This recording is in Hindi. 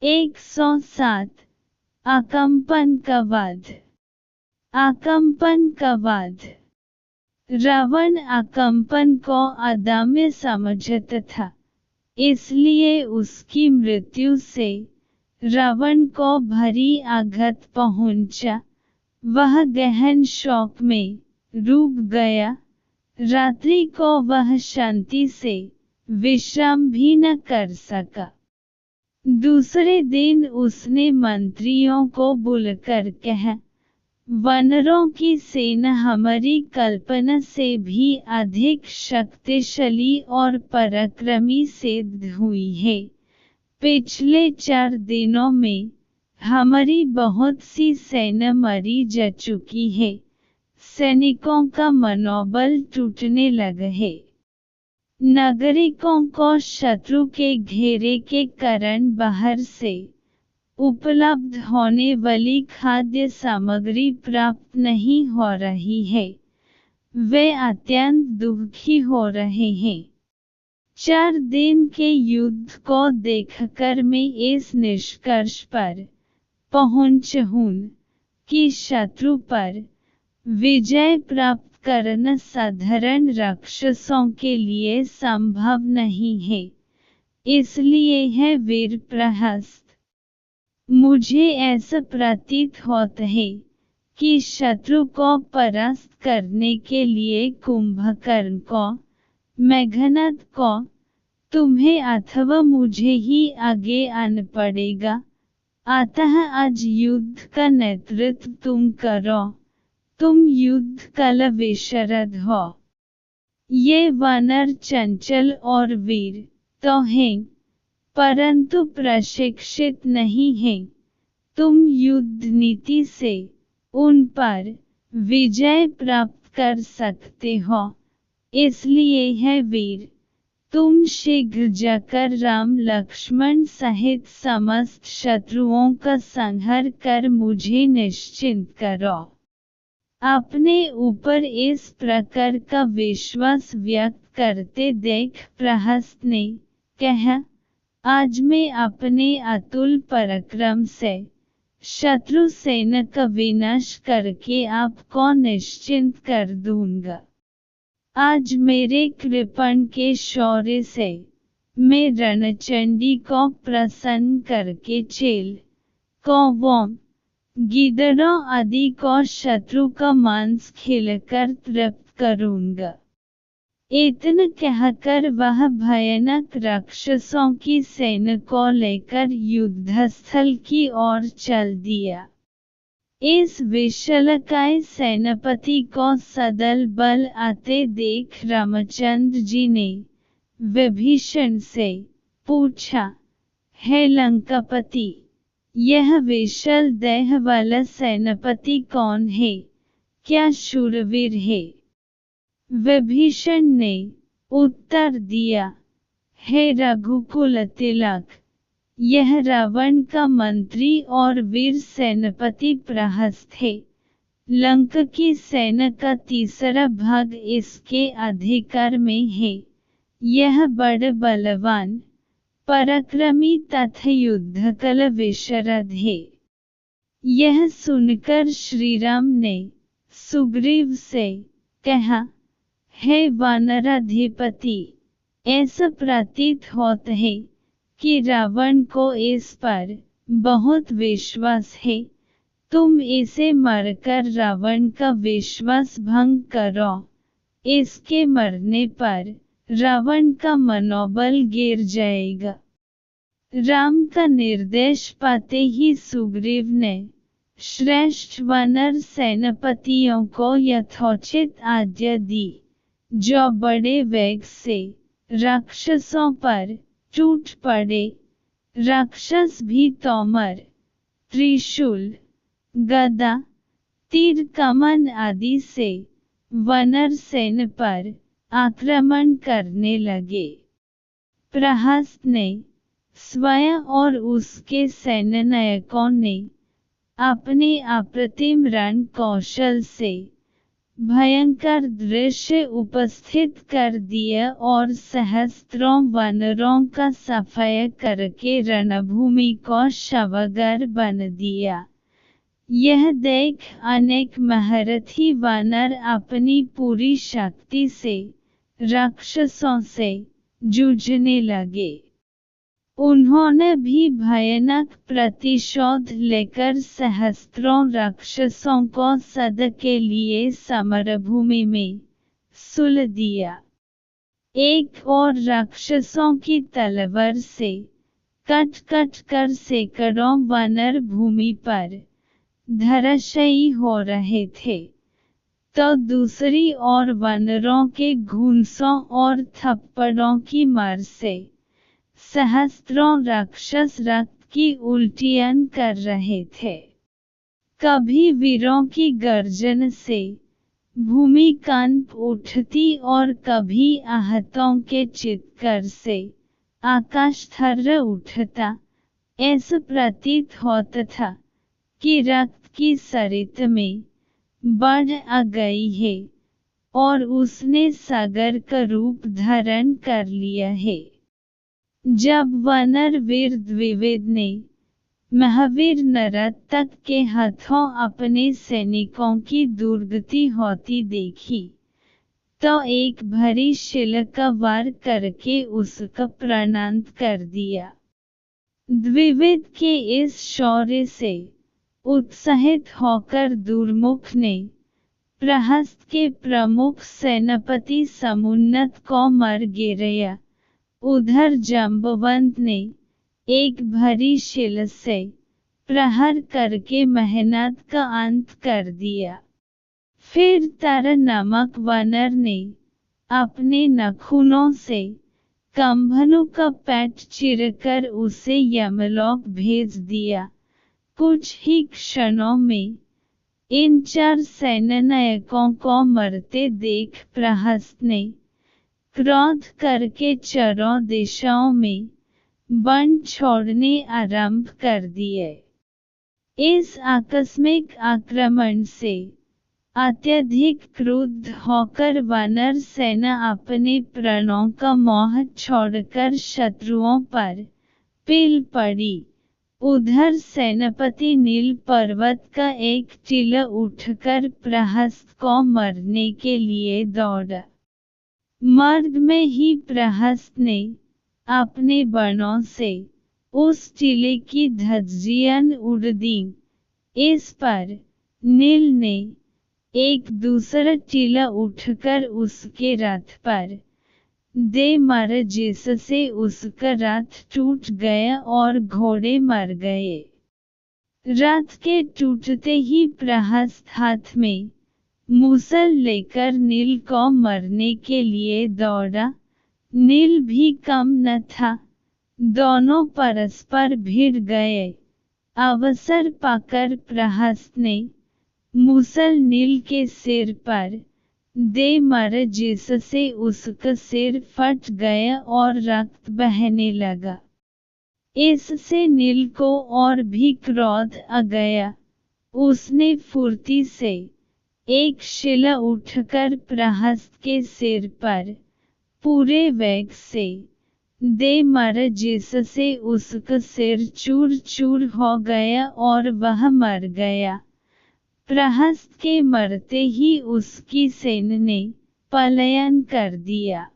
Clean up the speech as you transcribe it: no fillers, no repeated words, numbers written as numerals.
107 आकंपन का वध। आकंपन का वध। रावण आकंपन को अदम्य समझता था, इसलिए उसकी मृत्यु से रावण को भारी आघात पहुंचा। वह गहन शोक में डूब गया। रात्रि को वह शांति से विश्राम भी न कर सका। दूसरे दिन उसने मंत्रियों को बुलाकर कहा, वानरों की सेना हमारी कल्पना से भी अधिक शक्तिशाली और पराक्रमी सिद्ध हुई है। पिछले 4 दिनों में हमारी बहुत सी सेना मारी जा चुकी है। सैनिकों का मनोबल टूटने लगा है। नागरिकों को शत्रु के घेरे के कारण बाहर से उपलब्ध होने वाली खाद्य सामग्री प्राप्त नहीं हो रही है। वे अत्यंत दुखी हो रहे हैं। 4 दिन के युद्ध को देखकर मैं इस निष्कर्ष पर पहुंचा हूं कि शत्रु पर विजय प्राप्त करना साधारण राक्षसों के लिए संभव नहीं है। इसलिए है वीर प्रहस्त। मुझे ऐसा प्रतीत होता है कि शत्रु को परास्त करने के लिए कुंभकर्ण को, मेघनाद को, तुम्हें अथवा मुझे ही आगे आना पड़ेगा। अतः आज युद्ध का नेतृत्व तुम करो। तुम युद्ध कला विशारद हो। ये वानर चंचल और वीर तो हैं, परंतु प्रशिक्षित नहीं हैं। तुम युद्ध नीति से उन पर विजय प्राप्त कर सकते हो। इसलिए है वीर, तुम शीघ्र जाकर राम लक्ष्मण सहित समस्त शत्रुओं का संहार कर मुझे निश्चिंत करो। अपने ऊपर इस प्रकार का विश्वास व्यक्त करते देख प्रहस्त ने कहा, आज मैं अपने अतुल पराक्रम से शत्रु सेना का विनाश करके आपको निश्चिंत कर दूंगा। आज मेरे कृपण के शौर्य से मैं रणचंडी को प्रसन्न करके चेल, कौवों, गिद्धरों आदि को शत्रु का मांस खिलाकर तृप्त करूंगा। इतना कहकर वह भयानक राक्षसों की सेना को लेकर युद्धस्थल की ओर चल दिया। इस विशालकाय सेनापति को सदल बल आते देख रामचंद्र जी ने विभीषण से पूछा, हे लंकापति, यह विशाल देह वाला सेनापति कौन है? क्या शूरवीर है? विभीषण ने उत्तर दिया, हे रघुकुल तिलक, यह रावण का मंत्री और वीर सेनापति प्रहस्त है। लंका की सेना का 3रा भाग इसके अधिकार में है। यह बड़ा बलवान, पराक्रमी तथा युद्धकला विशारद है। यह सुनकर श्रीराम ने सुग्रीव से कहा, हे वानराधिपति, ऐसा प्रतीत होता है कि रावण को इस पर बहुत विश्वास है। तुम इसे मारकर रावण का विश्वास भंग करो। इसके मरने पर रावण का मनोबल गिर जाएगा। राम का निर्देश पाते ही सुग्रीव ने श्रेष्ठ वानर सेनापतियों को यथोचित आज्ञा दी, जो बड़े वेग से राक्षसों पर टूट पड़े। राक्षस भी तोमर, त्रिशूल, गदा, तीर कमान आदि से वानर सेना पर आक्रमण करने लगे। प्रहस्त ने स्वयं और उसके सेनानायकों ने अपने अप्रतिम रण कौशल से भयंकर दृश्य उपस्थित कर दिया और सहस्त्रों वानरों का सफाया करके रणभूमि को शवघर बन दिया। यह देख अनेक महारथी वानर अपनी पूरी शक्ति से राक्षसों से जूझने लगे। उन्होंने भी भयानक प्रतिशोध लेकर सहस्त्रों राक्षसों को सदा के लिए समरभूमि में सुल दिया। एक और राक्षसों की तलवार से कट कट कर सैकड़ों वानर भूमि पर धराशायी हो रहे थे, तो दूसरी ओर वानरों के घूंसों और थप्पड़ों की मार से सहस्त्रों राक्षस रक्त की उल्टियां कर रहे थे। कभी वीरों की गर्जन से भूमि कांप उठती और कभी आहतों के चित्कार से आकाश थर्र उठता। ऐसा प्रतीत होता था कि रक्त की सरिता में बाढ़ आ गई है और उसने सागर का रूप धारण कर लिया है। जब वानर वीर द्विवेद ने महावीर नरातक के हाथों अपने सैनिकों की दुर्गति होती देखी, तो एक भारी शिला का वार करके उसका प्राणांत कर दिया। द्विवेद के इस शौर्य से उत्साहित होकर दुर्मुख ने प्रहस्त के प्रमुख सेनापति समुन्नत को मार गिराया। उधर जांबवंत ने एक भारी शिला से प्रहार करके मेहनत का अंत कर दिया। फिर तारा नामक वानर ने अपने नाखूनों से कंभनु का पेट चीरकर उसे यमलोक भेज दिया। कुछ ही क्षणों में इन 4 सेनानायकों को मरते देख प्रहस्त ने क्रोध करके चारों दिशाओं में बाण छोड़ने आरंभ कर दिए। इस आकस्मिक आक्रमण से अत्यधिक क्रुद्ध होकर वानर सेना अपने प्राणों का मोह छोड़कर शत्रुओं पर पिल पड़ी। उधर सेनापति नील पर्वत का एक टीला उठकर प्रहस्त को मारने के लिए दौड़ा। मार्ग में ही प्रहस्त ने अपने बाणों से उस टीले की धज्जियां उड़ दीं। इस पर नील ने एक दूसरा टीला उठकर उसके रथ पर दे मारा, जिससे उसका रथ टूट गया और घोड़े मर गए। रथ के टूटते ही प्रहस्त हाथ में मूसल लेकर नील को मारने के लिए दौड़ा। नील भी कम न था, दोनों परस्पर भिड़ गए। अवसर पाकर प्रहस्त ने मूसल नील के सिर पर दे मारा, जिससे उसका सिर फट गया और रक्त बहने लगा। इससे नील को और भी क्रोध आ गया। उसने फुर्ती से एक शिला उठकर प्रहस्त के सिर पर पूरे वेग से दे मारा, जिससे उसका सिर चूर चूर हो गया और वह मर गया। प्रहस्त के मरते ही उसकी सेना ने पलायन कर दिया।